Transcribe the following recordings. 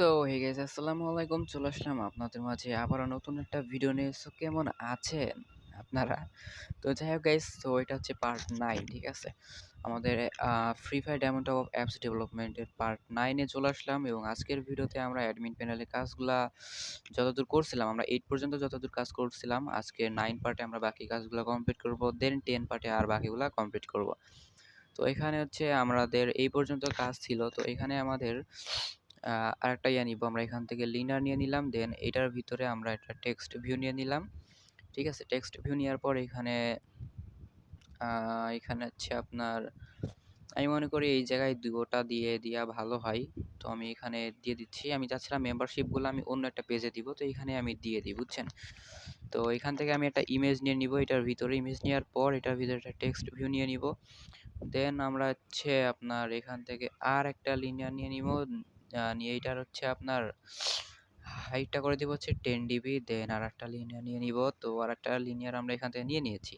So hey guys, আসসালামু আলাইকুম। চলে আসলাম আপনাদের মাঝে আবারও নতুন একটা ভিডিও নিয়ে। সো কেমন আছেন আপনারা? তো যাই হোক গাইস, তো এটা হচ্ছে পার্ট 9, ঠিক আছে? আমাদের free fire diamond top apps ডেভেলপমেন্টের পার্ট 9 এ চলে আসলাম এবং আজকের ভিডিওতে আমরা অ্যাডমিন প্যানেলের কাজগুলা যতদূর করছিলাম, আমরা 8 পর্যন্ত যতদূর কাজ করছিলাম, আজকে 9 পার্টে আমরা বাকি কাজগুলো কমপ্লিট করব, দেন 10 পার্টে আর বাকিগুলা কমপ্লিট করব। তো এখানে হচ্ছে আমাদের এই পর্যন্ত কাজ ছিল। তো এখানে আমাদের আরেকটা নিব, আমরা এখান থেকে লিনার নিয়ে নিলাম, দেন এটার ভিতরে আমরা একটা টেক্সট ভিউ নিয়ে নিলাম, ঠিক আছে? টেক্সট ভিউ নেওয়ার পর এখানে হচ্ছে আপনার, আমি মনে করি এই জায়গায় দুটোটা দিয়ে দেওয়া ভালো হয়। তো আমি এখানে দিয়ে দিচ্ছি। আমি চাচ্ছিলাম মেম্বারশিপগুলো আমি অন্য একটা পেজে দিব, তো এখানে আমি দিয়ে দিই, বুঝছেন? তো এখান থেকে আমি একটা ইমেজ নিয়ে নিব, এটার ভিতরে ইমেজ নেওয়ার পর এটার ভিতরে একটা টেক্সট ভিউ নিয়ে নিব, দেন আমরা হচ্ছে আপনার এখান থেকে আর একটা লিনিয়ার নিয়ে নিব, নিয়ে এটার হচ্ছে আপনার হাইটটা করে দিব হচ্ছে 10 ডিবি, দেন আর একটা লিনিয়ার নিয়ে নিব। তো আর একটা লিনিয়ার আমরা এখান থেকে নিয়ে নিয়েছি।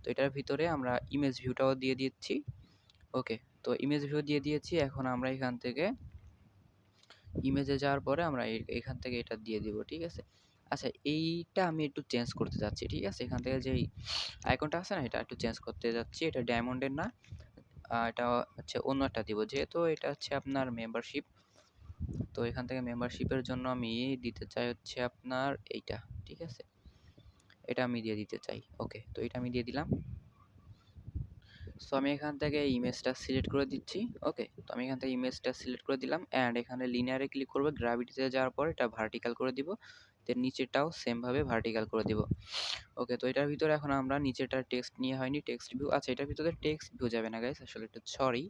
তো এটার ভিতরে আমরা ইমেজ ভিউটাও দিয়ে দিচ্ছি। ওকে, তো ইমেজ ভিউ দিয়ে দিয়েছি। এখন আমরা এখান থেকে ইমেজে যাওয়ার পরে আমরা এখান থেকে এটা দিয়ে দিব, ঠিক আছে? আচ্ছা, এইটা আমি একটু চেঞ্জ করতে যাচ্ছি, ঠিক আছে? এখান থেকে যেই আইকনটা আছে না, এটা একটু চেঞ্জ করতে যাচ্ছি। এটা ডায়মন্ডের না, এটা হচ্ছে অন্য একটা দিব, যেহেতু এটা হচ্ছে আপনার মেম্বারশিপ। তো এখান থেকে মেম্বারশিপের জন্য আমি দিতে চাই হচ্ছে আপনার এইটা, ঠিক আছে? এটা আমি দিয়ে দিতে চাই। ওকে, তো এটা আমি দিয়ে দিলাম। সো আমি এখান থেকে ইমেজটা সিলেক্ট করে দিচ্ছি। ওকে, তো আমি এখান থেকে ইমেজটা সিলেক্ট করে দিলাম অ্যান্ড এখানে লিনিয়ারে ক্লিক করব, গ্র্যাভিটিতে যাওয়ার পর এটা ভার্টিক্যাল করে দিব, দেন নিচেরটাও সেম ভাবে ভার্টিক্যাল করে দিব। ওকে, তো এটার ভিতরে এখন আমরা নিচেরটা টেক্সট নিয়ে হয়নি, টেক্সট ভিউ। আচ্ছা, এটার ভিতরে টেক্সট ভিউ যাবে না গাইস, আসলে একটু সরি।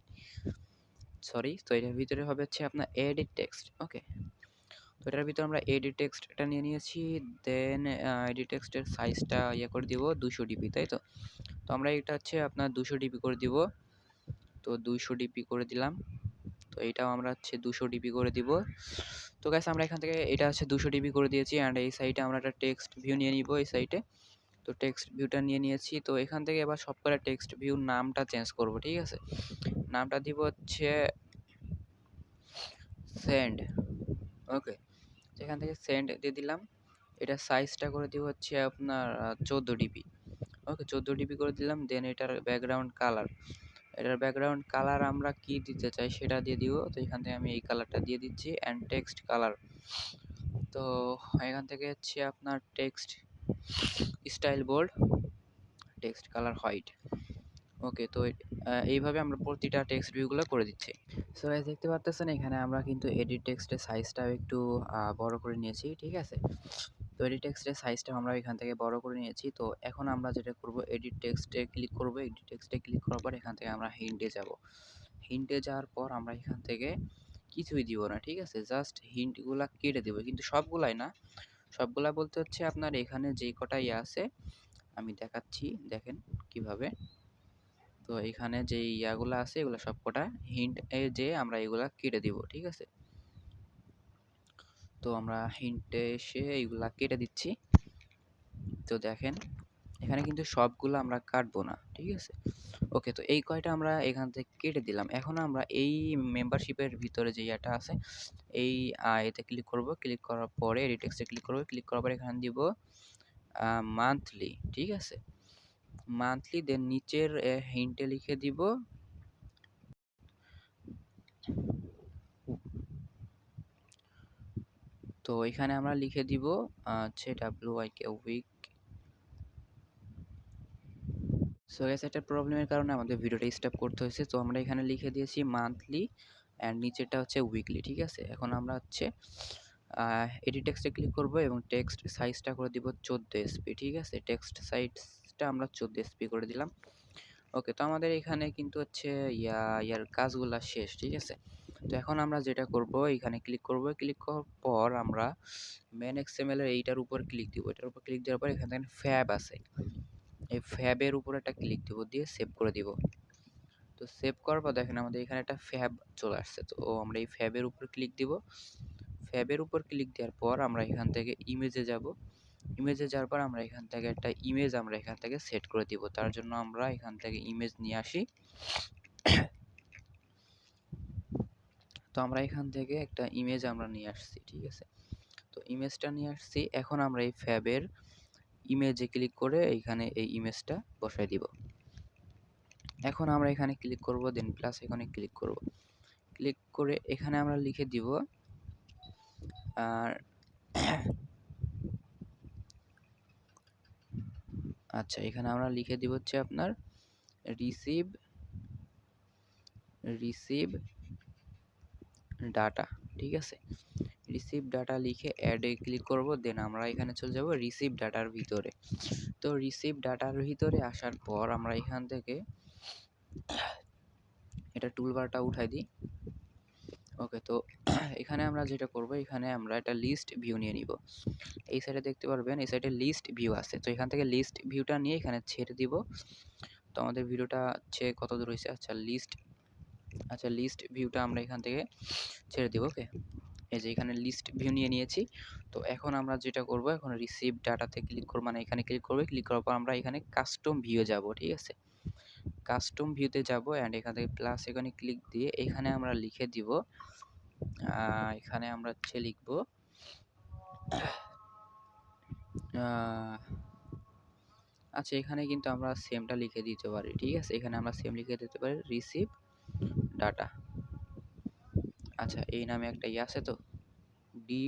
তো এটার ভিতরে হবে হচ্ছে আপনার এডিট টেক্সট। ওকে, তো এটার ভিতরে আমরা এডিট টেক্সটটা নিয়ে নিয়েছি, দেন এডিট টেক্সটের সাইজটা করে দিব 200 ডিপি, তাই তো? তো আমরা এটা হচ্ছে আপনার 200 ডিপি করে দিব। তো 200 ডিপি করে দিলাম। তো এটাও আমরা হচ্ছে 200 ডিপি করে দিব। তো গাইস, আমরা এখান থেকে এটা হচ্ছে 200 ডিপি করে দিয়েছি অ্যান্ড এই সাইডে আমরা একটা টেক্সট ভিউ নিয়ে নিব এই সাইডে। তো টেক্সট ভিউটা নিয়ে নিয়েছি। তো এখান থেকে এবার সবকটা টেক্সট ভিউ নামটা চেঞ্জ করব, ঠিক আছে? নামটা দিব হচ্ছে সেন্ড। ওকে, এখান থেকে সেন্ড দিয়ে দিলাম। এটা সাইজটা করে দিব হচ্ছে আপনার 14 ডিবি। ওকে, 14 ডিবি করে দিলাম। দেন এটার ব্যাকগ্রাউন্ড কালার আমরা কি দিতে চাই সেটা দিয়ে দিব। তো এখান থেকে আমি এই কালারটা দিয়ে দিচ্ছি অ্যান্ড টেক্সট কালার। তো এখান থেকে হচ্ছে আপনার text style bold, text colour white. Okay, তো এইভাবে আমরা প্রতিটা টেক্সট ভিউগুলো করে দিচ্ছি। সো গাইস, দেখতে পাচ্ছেন এখানে আমরা কিন্তু এডিট টেক্সটের সাইজটাও একটু বড় করে নিয়েছি, ঠিক আছে? তো এডিট টেক্সটের সাইজটা আমরা এখান থেকে বড় করে নিয়েছি। তো এখন আমরা যেটা করব, এডিট টেক্সটে ক্লিক করব। এডিট টেক্সটে ক্লিক করার পর এখান থেকে আমরা হিন্টে যাব। হিন্টে যাওয়ার পর আমরা এখান থেকে কিছুই দিব না, ঠিক আছে? জাস্ট হিন্টগুলা কেটে দেব, কিন্তু সবগুলাই না। সবগুলা বলতে হচ্ছে আপনার এখানে যেই কটা আছে আমি দেখাচ্ছি, দেখেন কিভাবে। তো এখানে যে ইয়াগুলা আছে এগুলা সবকটা হিন্ট এ যে আমরা এগুলা কেটে দিব, ঠিক আছে? তো আমরা হিন্টে এসে এগুলা কেটে দিচ্ছি। তো দেখেন এখানে কিন্তু সবগুলো আমরা কাটবো না, ঠিক আছে? ওকে, তো এই কয়টা আমরা এখান থেকে কেটে দিলাম। এখন আমরা এই মেম্বারশিপের ভিতরে যে ইয়েটা আছে এই এতে ক্লিক করব। ক্লিক করার পরে এডিট টেক্সটে ক্লিক করব। ক্লিক করার পরে এখানে দিব মান্থলি, ঠিক আছে? মান্থলি, দেন নিচের হিন্টে লিখে দিব তো এখানে আমরা লিখে দিব হচ্ছে WYK উইক। সো গাইস, একটা প্রবলেমের কারণে আমাদের ভিডিওটা স্টপ করতে হয়েছে। তো আমরা এখানে লিখে দিয়েছি মান্থলি অ্যান্ড নিচেরটা হচ্ছে উইকলি, ঠিক আছে? এখন আমরা হচ্ছে এডিট টেক্সটে ক্লিক করব এবং টেক্সট সাইজটা করে দিব 14 এসপি, ঠিক আছে? টেক্সট সাইজটা আমরা 14 এসপি করে দিলাম। ওকে, তো আমাদের এখানে কিন্তু হচ্ছে ইয়ার কাজগুলা শেষ, ঠিক আছে? তো এখন আমরা যেটা করব, এখানে ক্লিক করব। ক্লিক করার পর আমরা মেন এক্সএমএল এর এইটার উপর ক্লিক দিব। এটার উপর ক্লিক দেওয়ার পর এখানে দেখেন ফ্যাব আছে, এই ফ্যাবের উপর একটা ক্লিক দিব, দিয়ে সেভ করে দিব। তো সেভ করার পর দেখেন আমাদের এখানে একটা ফ্যাব চলে আসছে। তো আমরা এই ফ্যাবের উপর ক্লিক দিব। ফ্যাবের উপর ক্লিক দেওয়ার পর আমরা এখান থেকে ইমেজে যাব। ইমেজে যাওয়ার পর আমরা এখান থেকে একটা ইমেজ আমরা এখান থেকে সেট করে দিব। তার জন্য আমরা এখান থেকে ইমেজ নিয়ে আসি। তো আমরা এখান থেকে একটা ইমেজ আমরা নিয়ে আসছি, ঠিক আছে। তো ইমেজটা নিয়ে আসছি, এখন আমরা এই ফ্যাবের ইমেজে ক্লিক করে এইখানে এই ইমেজটা বসাই দিব। এখন আমরা এখানে ক্লিক করব, দেন প্লাস এখানে ক্লিক করব। ক্লিক করে এখানে আমরা লিখে দিব আর আচ্ছা, এখানে আমরা লিখে দিব হচ্ছে আপনার রিসিভ রিসিভ ডাটা, ঠিক আছে। রিসিভ ডাটা লিখে অ্যাডে ক্লিক করব, দেন আমরা এখানে চলে যাব রিসিভ ডাটার ভিতরে। তো রিসিভ ডাটার ভিতরে আসার পর আমরা এখান থেকে এটা টুলবারটা উঠাই দিই। ওকে, তো এখানে আমরা যেটা করব, এখানে আমরা একটা লিস্ট ভিউ নিয়ে নিব। এই সাইডে দেখতে পারবেন, এই সাইডে লিস্ট ভিউ আছে। তো এখান থেকে লিস্ট ভিউটা নিয়ে এখানে ছেড়ে দিব। তো আমাদের ভিডিওটা হচ্ছে কত দূর হয়েছে, আচ্ছা লিস্ট ভিউটা আমরা এখান থেকে ছেড়ে দিব। ওকে, এই যে এখানে লিস্ট ভিউ নিয়ে নিয়েছি। তো এখন আমরা যেটা করব, এখন রিসিভ ডাটাতে ক্লিক করব, মানে এখানে ক্লিক করব। ক্লিক করার পর আমরা এখানে কাস্টম ভিউ যাব, ঠিক আছে। কাস্টম ভিউতে যাব অ্যান্ড এখান থেকে প্লাস এখানে ক্লিক দিয়ে এখানে আমরা লিখে দিব, এখানে আমরা হচ্ছে লিখব আচ্ছা, এখানে কিন্তু আমরা সেমটা লিখে দিতে পারি, ঠিক আছে। এখানে আমরা সেম লিখে দিতে পারি রিসিভ ডাটা। আচ্ছা, এই নামে একটা আছে, তো ডি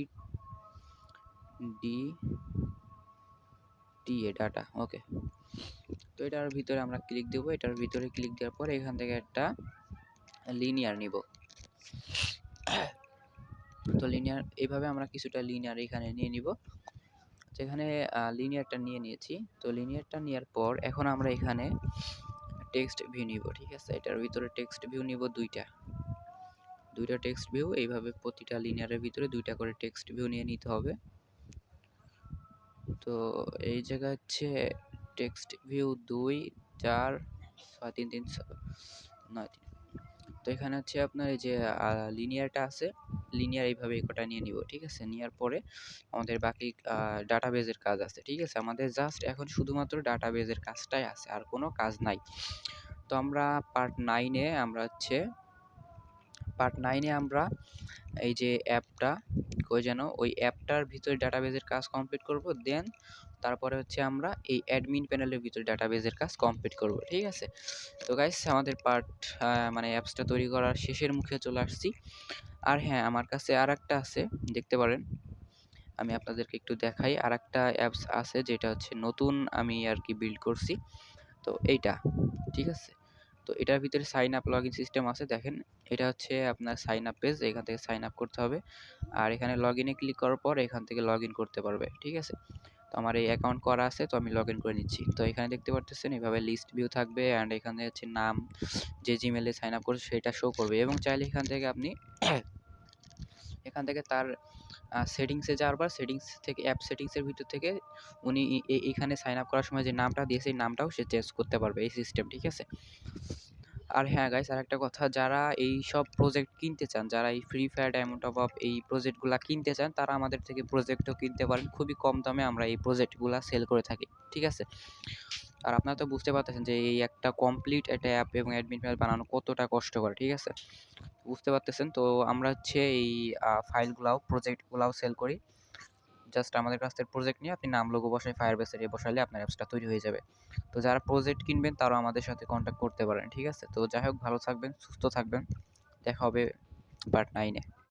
ডি টি এ ডাটা। ওকে, তো এটার ভিতরে আমরা ক্লিক দেব। এটার ভিতরে ক্লিক দেওয়ার পর এখান থেকে একটা লিনিয়ার নিব। তো লিনিয়ার এইভাবে আমরা কিছুটা লিনিয়ার এখানে নিয়ে নিব। যেখানে লিনিয়ারটা নিয়ে নিয়েছি। তো লিনিয়ারটা নেওয়ার পর এখন আমরা এখানে টেক্সট ভিউ নিব, ঠিক আছে। এটার ভিতরে টেক্সট ভিউ নিব দুইটা টেক্সট ভিউ। এইভাবে প্রতিটা লিনিয়ারের ভিতরে দুইটা করে টেক্সট ভিউ নিয়ে নিতে হবে। তো এই জায়গা হচ্ছে টেক্সট ভিউ 2 4 6 3 3 9 3। তো এখানে হচ্ছে আপনার এই যে লিনিয়ারটা আছে, লিনিয়ার এইভাবে কটা নিয়ে নিব, ঠিক আছে। নেওয়ার পরে আমাদের বাকি ডাটাবেজের কাজ আছে, ঠিক আছে। আমাদের জাস্ট এখন শুধুমাত্র ডাটাবেজের কাজটাই আছে, আর কোনো কাজ নাই। তো আমরা পার্ট 9-এ আমরা এই যে অ্যাপটা কই যেন, ওই অ্যাপটার ভিতরে ডাটাবেজের কাজ কমপ্লিট করব। দেন তারপরে হচ্ছে আমরা এই অ্যাডমিন প্যানেলের ভিতরে ডাটাবেজের কাজ কমপ্লিট করব, ঠিক আছে। তো গাইস, আমাদের মানে অ্যাপসটা তৈরি করার শেষের মুখে চলে আসছি। আর হ্যাঁ, আমার কাছে আরেকটা আছে, দেখতে পারেন। আমি আপনাদেরকে একটু দেখাই, আরেকটা অ্যাপস আছে যেটা হচ্ছে নতুন আমি আর কি বিল্ড করছি। তো এইটা, ঠিক আছে। তো এটার ভিতরে সাইন আপ লগইন সিস্টেম আছে, দেখেন। এটা হচ্ছে আপনার সাইন আপ পেজ, এখান থেকে সাইন আপ করতে হবে। আর এখানে লগইনে ক্লিক করার পর এখান থেকে লগইন করতে পারবে, ঠিক আছে। তো আমার এই অ্যাকাউন্ট করা আছে, তো আমি লগইন করে নিচ্ছি। তো এখানে দেখতে পারতেছেন এভাবে লিস্ট ভিউ থাকবে অ্যান্ড এখানে হচ্ছে নাম, যে জিমেলে সাইন আপ করছে সেটা শো করবে। এবং চাইলে এখান থেকে আপনি তার সেটিংসে যাওয়ার পর সেটিংস থেকে অ্যাপ সেটিংসের ভিতর থেকে উনি এইখানে সাইন আপ করার সময় যে নামটা দিয়েছে এই নামটাও সে চেঞ্জ করতে পারবে, এই সিস্টেম, ঠিক আছে। আর হ্যাঁ গাইস, আরেকটা কথা, যারা এই সব প্রজেক্ট কিনতে চান, যারা এই free fire, diamond top up এই প্রজেক্টগুলা কিনতে চান, তারা আমাদের থেকে প্রজেক্টও কিনতে পারেন। খুবই কম দামে আমরা এই প্রজেক্টগুলা সেল করে থাকি, ঠিক আছে। আর আপনারা তো বুঝতে পারতেছেন যে এই একটা কমপ্লিট একটা অ্যাপ এবং অ্যাডমিন প্যানেল বানানো কতটা কষ্টকর, ঠিক আছে। বুঝতে পারতেছেন। তো আমরা হচ্ছে এই ফাইলগুলাও প্রজেক্টগুলাও সেল করি। জাস্ট আমাদের কাছ থেকে প্রজেক্ট নিয়ে আপনি নাম লোগো বসাই ফায়ারবেসের বসাইলে আপনার অ্যাপসটা তৈরি হয়ে যাবে। তো যারা প্রজেক্ট কিনবেন তারাও আমাদের সাথে কন্ট্যাক্ট করতে পারেন, ঠিক আছে। তো যাই হোক, ভালো থাকবেন, সুস্থ থাকবেন। দেখা হবে পার্ট 9-এ।